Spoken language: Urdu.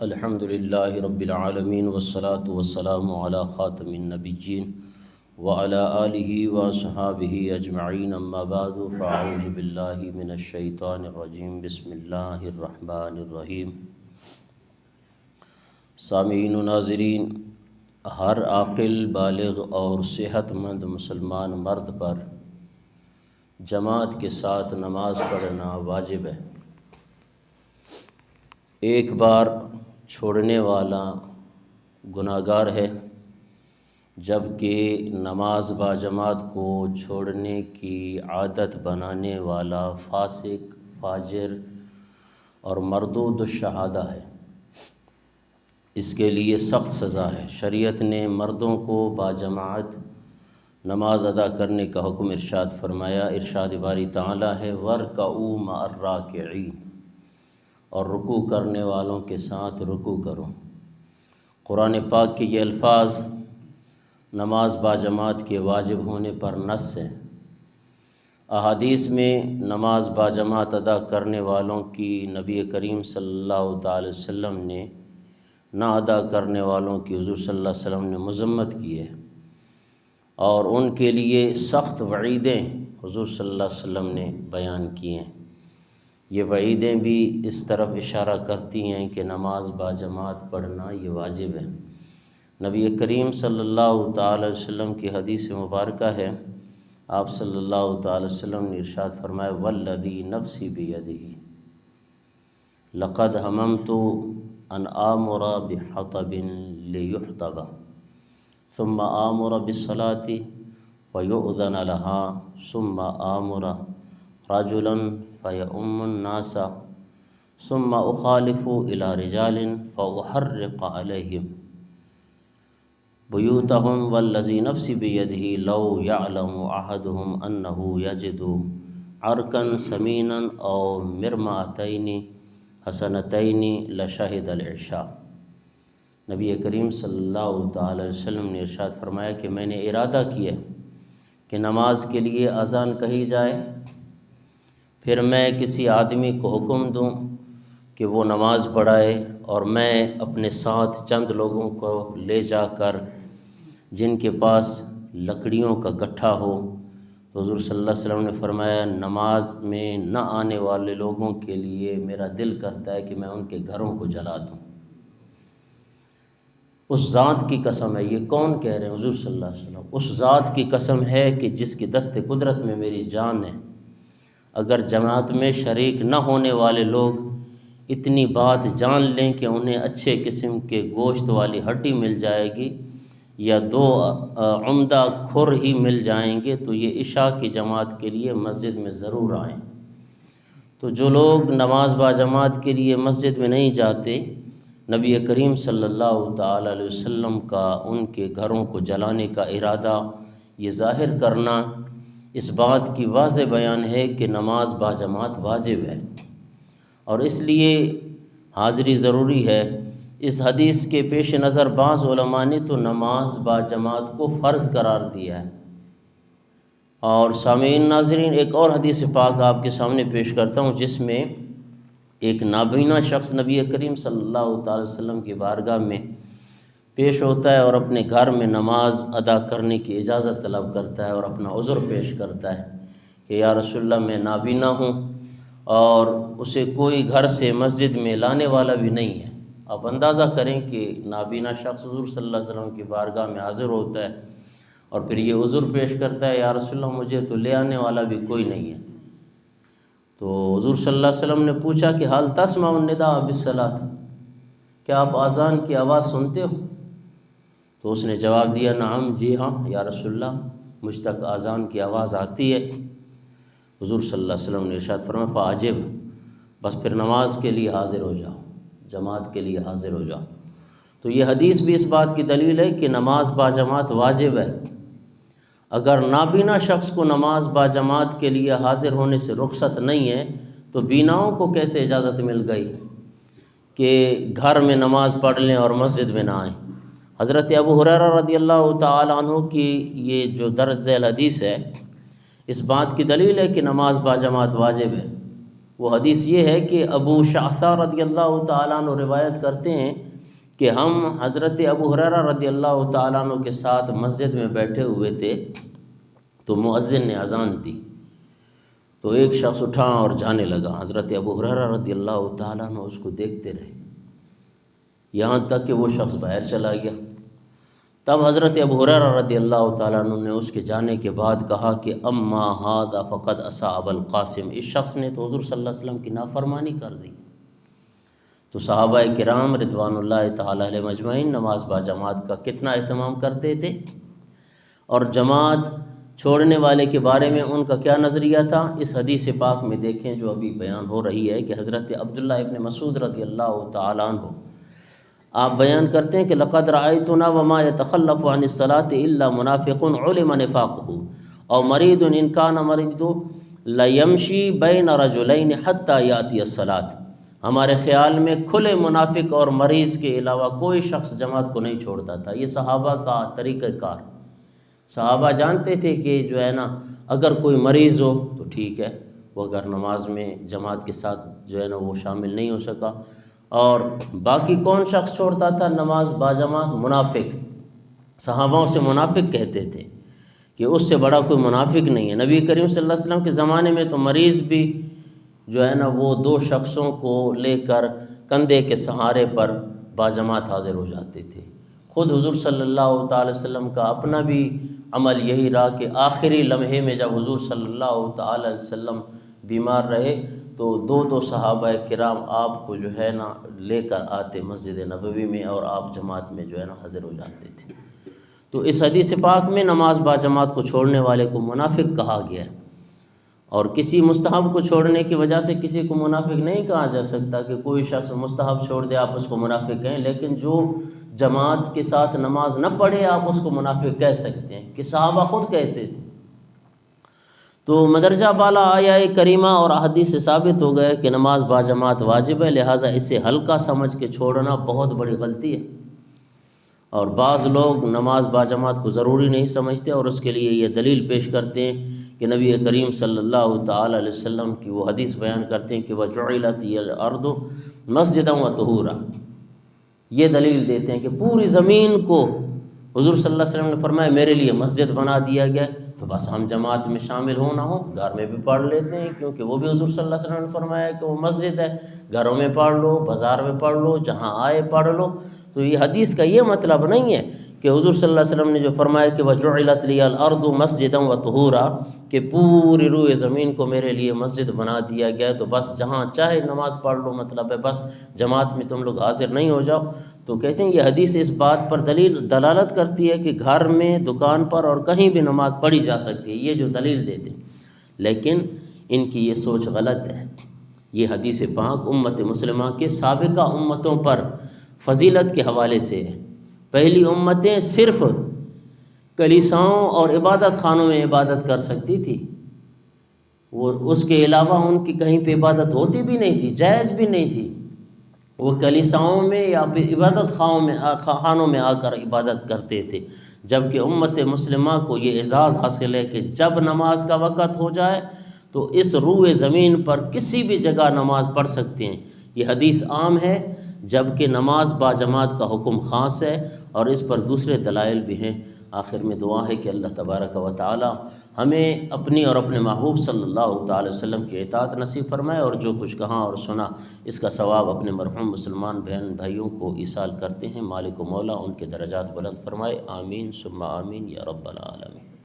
الحمد للہ رب العالمین والصلاة والسلام علی خاتم النبیین وعلی آلہ وصحابہ اجمعین اما بعد فاعوذ باللہ من الشیطان الرجیم بسم اللہ الرحمن الرحیم۔ سامعین و ناظرین، ہر عاقل بالغ اور صحت مند مسلمان مرد پر جماعت کے ساتھ نماز پڑھنا واجب ہے۔ ایک بار چھوڑنے والا گناہگار ہے، جبکہ نماز با جماعت کو چھوڑنے کی عادت بنانے والا فاسق، فاجر اور مردود الشہادہ ہے۔ اس کے لیے سخت سزا ہے۔ شریعت نے مردوں کو با جماعت نماز ادا کرنے کا حکم ارشاد فرمایا۔ ارشاد باری تعالیٰ ہے وَارْكَعُوا مَعَ الرَّاكِعِينَ، اور رکوع کرنے والوں کے ساتھ رکوع کرو۔ قرآن پاک کے یہ الفاظ نماز با جماعت کے واجب ہونے پر نص ہے۔ احادیث میں نماز با جماعت ادا کرنے والوں کی نبی کریم صلی اللہ تعالی وسلم نے نہ ادا کرنے والوں کی حضور صلی اللہ علیہ وسلم نے مذمت کی ہے، اور ان کے لیے سخت وعیدیں حضور صلی اللہ علیہ وسلم نے بیان کی ہیں۔ یہ وعیدیں بھی اس طرف اشارہ کرتی ہیں کہ نماز با جماعت پڑھنا یہ واجب ہے۔ نبی کریم صلی اللہ تعالی وسلم کی حدیث مبارکہ ہے، آپ صلی اللہ تعالی وسلم نے ارشاد فرمایا والذی نفسی بیدہ لقد ہممت ان آمر بحطب لیحطب ثم آمر بالصلاة فیؤذن لها ثم آمر رجلا فیؤم الناس ثم اخالف الى رجال فاحرق علیہم بیوتہم والذی نفسی بیدہ لو یعلم احدہم انہ یجد عرقا سمینا او مرمعتین حسنتین لشہد العشاء۔ نبی کریم صلی اللہ تعالی وسلم نے ارشاد فرمایا کہ میں نے ارادہ کیا کہ نماز کے لیے اذان کہی جائے، پھر میں کسی آدمی کو حکم دوں کہ وہ نماز پڑھائے، اور میں اپنے ساتھ چند لوگوں کو لے جا کر جن کے پاس لکڑیوں کا گٹھا ہو، تو حضور صلی اللہ علیہ وسلم نے فرمایا نماز میں نہ آنے والے لوگوں کے لیے میرا دل کرتا ہے کہ میں ان کے گھروں کو جلا دوں۔ اس ذات کی قسم ہے، یہ کون کہہ رہے ہیں؟ حضور صلی اللہ علیہ وسلم۔ اس ذات کی قسم ہے کہ جس کی دست قدرت میں میری جان ہے، اگر جماعت میں شریک نہ ہونے والے لوگ اتنی بات جان لیں کہ انہیں اچھے قسم کے گوشت والی ہڈی مل جائے گی یا دو عمدہ کھر ہی مل جائیں گے، تو یہ عشاء کی جماعت کے لیے مسجد میں ضرور آئیں۔ تو جو لوگ نماز با جماعت کے لیے مسجد میں نہیں جاتے، نبی کریم صلی اللہ تعالی علیہ وسلم کا ان کے گھروں کو جلانے کا ارادہ یہ ظاہر کرنا اس بات کی واضح بیان ہے کہ نماز با جماعت واجب ہے، اور اس لیے حاضری ضروری ہے۔ اس حدیث کے پیش نظر بعض علماء نے تو نماز با جماعت کو فرض قرار دیا ہے۔ اور سامعین ناظرین، ایک اور حدیث پاک آپ کے سامنے پیش کرتا ہوں، جس میں ایک نابینا شخص نبی کریم صلی اللہ تعالی وسلم کی بارگاہ میں پیش ہوتا ہے اور اپنے گھر میں نماز ادا کرنے کی اجازت طلب کرتا ہے، اور اپنا عذر پیش کرتا ہے کہ یا رسول اللہ میں نابینا ہوں، اور اسے کوئی گھر سے مسجد میں لانے والا بھی نہیں ہے۔ آپ اندازہ کریں کہ نابینا شخص حضور صلی اللہ علیہ وسلم کی بارگاہ میں حاضر ہوتا ہے اور پھر یہ عذر پیش کرتا ہے یا رسول اللہ مجھے تو لے آنے والا بھی کوئی نہیں ہے۔ تو حضور صلی اللہ علیہ وسلم نے پوچھا کہ حل تسمع النداء بالصلاۃ، کیا آپ اذان کی آواز سنتے ہو؟ تو اس نے جواب دیا نعم، جی ہاں یا رسول اللہ، مجھ تک اذان کی آواز آتی ہے۔ حضور صلی اللہ علیہ وسلم نے ارشاد فرمایا فاجب، بس پھر نماز کے لیے حاضر ہو جاؤ، جماعت کے لیے حاضر ہو جاؤ۔ تو یہ حدیث بھی اس بات کی دلیل ہے کہ نماز با جماعت واجب ہے۔ اگر نابینا شخص کو نماز با جماعت کے لیے حاضر ہونے سے رخصت نہیں ہے، تو بیناؤں کو کیسے اجازت مل گئی کہ گھر میں نماز پڑھ لیں اور مسجد میں نہ آئیں؟ حضرت ابو ہریرہ رضی اللہ تعالی عنہ کی یہ جو درج ذیل حدیث ہے، اس بات کی دلیل ہے کہ نماز با جماعت واجب ہے۔ وہ حدیث یہ ہے کہ ابو شعثہ رضی اللہ تعالیٰ عنہ روایت کرتے ہیں کہ ہم حضرت ابو ہریرہ رضی اللہ تعالیٰ عنہ کے ساتھ مسجد میں بیٹھے ہوئے تھے، تو مؤذن نے اذان دی، تو ایک شخص اٹھا اور جانے لگا۔ حضرت ابو ہریرہ رضی اللہ تعالیٰ عنہ اس کو دیکھتے رہے یہاں تک کہ وہ شخص باہر چلا گیا۔ تب حضرت ابو ہریرہ رضی اللہ تعالیٰ عنہ نے اس کے جانے کے بعد کہا کہ اما ھذا فقد عصى ابا القاسم، اس شخص نے تو حضور صلی اللہ علیہ وسلم کی نافرمانی کر دی۔ تو صحابہ کرام رضوان اللہ تعالیٰ علیہ مجمعین نماز با جماعت کا کتنا اہتمام کرتے تھے، اور جماعت چھوڑنے والے کے بارے میں ان کا کیا نظریہ تھا، اس حدیث پاک میں دیکھیں جو ابھی بیان ہو رہی ہے کہ حضرت عبداللہ ابن مسعود رضی اللہ تعالیٰ عنہ آپ بیان کرتے ہیں کہ لقد رأيتنا وما يتخلف عن الصلاة الا منافق علم نفاقه او مريض ان كان مريض ليمشي بين رجلين حتى يأتي الصلاة، ہمارے خیال میں کھلے منافق اور مریض کے علاوہ کوئی شخص جماعت کو نہیں چھوڑتا تھا۔ یہ صحابہ کا طریقہ کار، صحابہ جانتے تھے کہ جو ہے نا اگر کوئی مریض ہو تو ٹھیک ہے، وہ اگر نماز میں جماعت کے ساتھ جو ہے نا وہ شامل نہیں ہو سکا، اور باقی کون شخص چھوڑتا تھا نماز باجماعت؟ منافق۔ صحابوں سے منافق کہتے تھے کہ اس سے بڑا کوئی منافق نہیں ہے۔ نبی کریم صلی اللہ علیہ وسلم کے زمانے میں تو مریض بھی جو ہے نا وہ دو شخصوں کو لے کر کندھے کے سہارے پر باجماعت حاضر ہو جاتے تھے۔ خود حضور صلی اللہ تعالی وسلم کا اپنا بھی عمل یہی رہا کہ آخری لمحے میں جب حضور صلی اللہ تعالی علیہ وسلم بیمار رہے تو دو صحابہ کرام آپ کو جو ہے نا لے کر آتے مسجد نبوی میں، اور آپ جماعت میں جو ہے نا حاضر ہو جاتے تھے۔ تو اس حدیث پاک میں نماز با جماعت کو چھوڑنے والے کو منافق کہا گیا ہے، اور کسی مستحب کو چھوڑنے کی وجہ سے کسی کو منافق نہیں کہا جا سکتا کہ کوئی شخص مستحب چھوڑ دے آپ اس کو منافق کہیں، لیکن جو جماعت کے ساتھ نماز نہ پڑھے آپ اس کو منافق کہہ سکتے ہیں، کہ صحابہ خود کہتے تھے۔ تو مدرجہ بالا آیہ کریمہ اور احادیث سے ثابت ہو گیا کہ نماز با جماعت واجب ہے، لہٰذا اسے ہلکا سمجھ کے چھوڑنا بہت بڑی غلطی ہے، اور بعض لوگ نماز با جماعت کو ضروری نہیں سمجھتے، اور اس کے لیے یہ دلیل پیش کرتے ہیں کہ نبی کریم صلی اللہ تعالی علیہ وسلم کی وہ حدیث بیان کرتے ہیں کہ وَجُعِلَتْ الْأَرْضُ مَسْجِدًا وَطُهُورًا، یہ دلیل دیتے ہیں کہ پوری زمین کو حضور صلی اللہ علیہ وسلم نے فرمایا میرے لیے مسجد بنا دیا گیا، تو بس ہم جماعت میں شامل ہو نہ ہو گھر میں بھی پڑھ لیتے ہیں، کیونکہ وہ بھی حضور صلی اللہ علیہ وسلم نے فرمایا کہ وہ مسجد ہے، گھروں میں پڑھ لو، بازار میں پڑھ لو، جہاں آئے پڑھ لو۔ تو یہ حدیث کا یہ مطلب نہیں ہے کہ حضور صلی اللہ علیہ وسلم نے جو فرمایا کہ وَجُعِلَتْ لِيَ الْأَرْضُ مَسْجِدًا وَطُهُورًا، کہ پوری روئے زمین کو میرے لیے مسجد بنا دیا گیا، تو بس جہاں چاہے نماز پڑھ لو، مطلب ہے بس جماعت میں تم لوگ حاضر نہیں ہو جاؤ۔ تو کہتے ہیں یہ حدیث اس بات پر دلالت کرتی ہے کہ گھر میں، دکان پر اور کہیں بھی نماز پڑھی جا سکتی ہے، یہ جو دلیل دیتے ہیں، لیکن ان کی یہ سوچ غلط ہے۔ یہ حدیث پاک امت مسلمہ کے سابقہ امتوں پر فضیلت کے حوالے سے ہے۔ پہلی امتیں صرف کلیساؤں اور عبادت خانوں میں عبادت کر سکتی تھی، وہ اس کے علاوہ ان کی کہیں پہ عبادت ہوتی بھی نہیں تھی، جائز بھی نہیں تھی۔ وہ کلیساؤں میں یا پھر عبادت خانوں میں آ کر عبادت کرتے تھے، جبکہ امت مسلمہ کو یہ اعزاز حاصل ہے کہ جب نماز کا وقت ہو جائے تو اس روئے زمین پر کسی بھی جگہ نماز پڑھ سکتے ہیں۔ یہ حدیث عام ہے، جبکہ نماز با جماعت کا حکم خاص ہے، اور اس پر دوسرے دلائل بھی ہیں۔ آخر میں دعا ہے کہ اللہ تبارک و تعالی ہمیں اپنی اور اپنے محبوب صلی اللہ تعالی وسلم کی اطاعت نصیب فرمائے، اور جو کچھ کہا اور سنا اس کا ثواب اپنے مرحوم مسلمان بہن بھائیوں کو ایصال کرتے ہیں۔ مالک و مولا ان کے درجات بلند فرمائے، آمین ثم آمین یا رب العالمین۔